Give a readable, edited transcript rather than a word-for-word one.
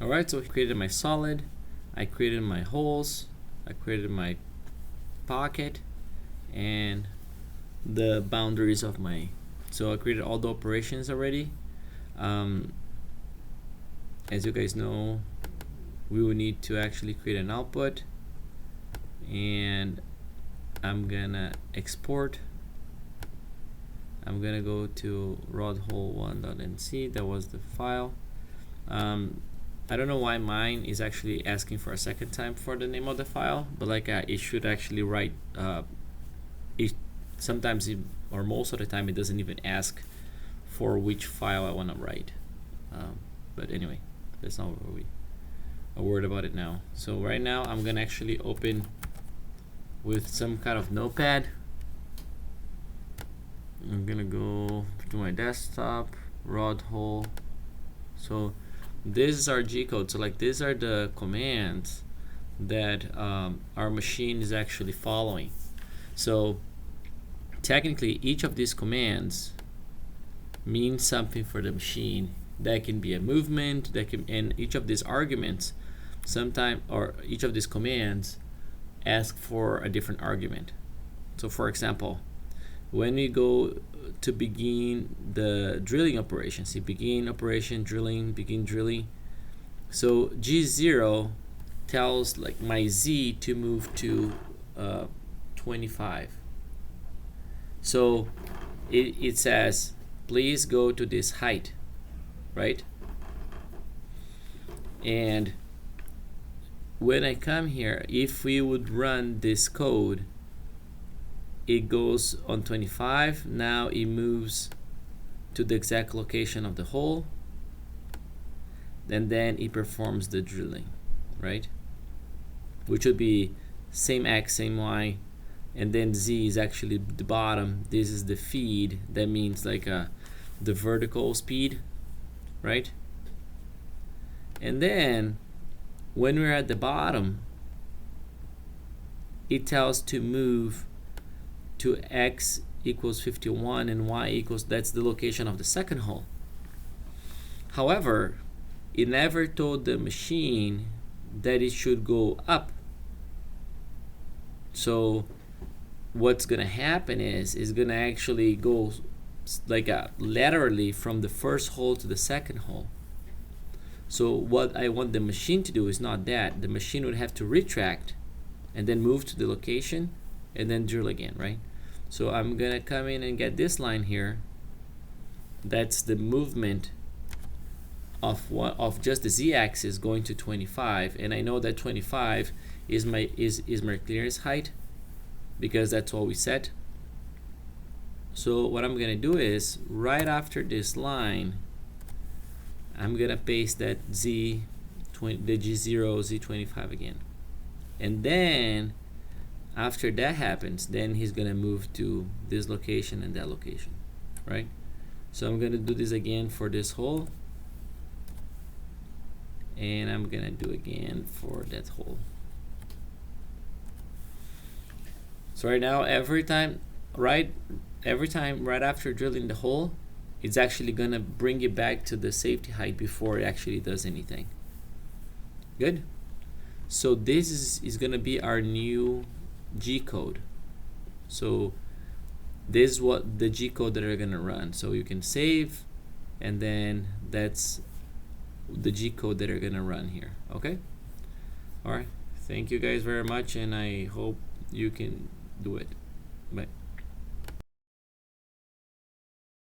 Alright, so I created my solid, I created my holes, I created my pocket, and the boundaries of my, so I created all the operations already. As you guys know, we will need to actually create an output, and I'm gonna export. I'm gonna go to rodhole1.nc. that was the file. I don't know why mine is actually asking for a second time for the name of the file, but like it should actually write sometimes or most of the time it doesn't even ask for which file I want to write. But anyway, that's not what we are worried about it now. So right now I'm gonna actually open with some kind of notepad. I'm gonna go to my desktop, rod hole. So this is our G-code. So like these are the commands that our machine is actually following. So technically each of these commands means something for the machine. That can be a movement, that can, and each of these arguments sometime, or each of these commands ask for a different argument. So for example, when we go to begin the drilling operation, see begin operation, drilling, begin drilling. So G0 tells like my Z to move to 25. So it says, please go to this height, right? And when I come here, if we would run this code, it goes on 25. Now it moves to the exact location of the hole, and then it performs the drilling, right? Which would be same X, same Y, and then Z is actually the bottom. This is the feed. That means like the vertical speed, right? And then when we're at the bottom, it tells to move to X equals 51 and Y equals, that's the location of the second hole. However, it never told the machine that it should go up. So what's gonna happen is it's gonna actually go like laterally from the first hole to the second hole. So what I want the machine to do is not that. The machine would have to retract and then move to the location and then drill again, right? So I'm gonna come in and get this line here. That's the movement of just the z-axis going to 25, and I know that 25 is my clearance height because that's what we set. So what I'm gonna do is right after this line, I'm gonna paste that the G0 Z25 again, and then after that happens, then he's gonna move to this location and that location, right? So I'm gonna do this again for this hole, and I'm gonna do again for that hole. So right now, every time right after drilling the hole, it's actually gonna bring it back to the safety height before it actually does anything. Good. So this is gonna be our new G-code. So this is what the G-code that are gonna run. So you can save, and then that's the G-code that are gonna run here. Okay. All right. Thank you guys very much, and I hope you can do it. Bye.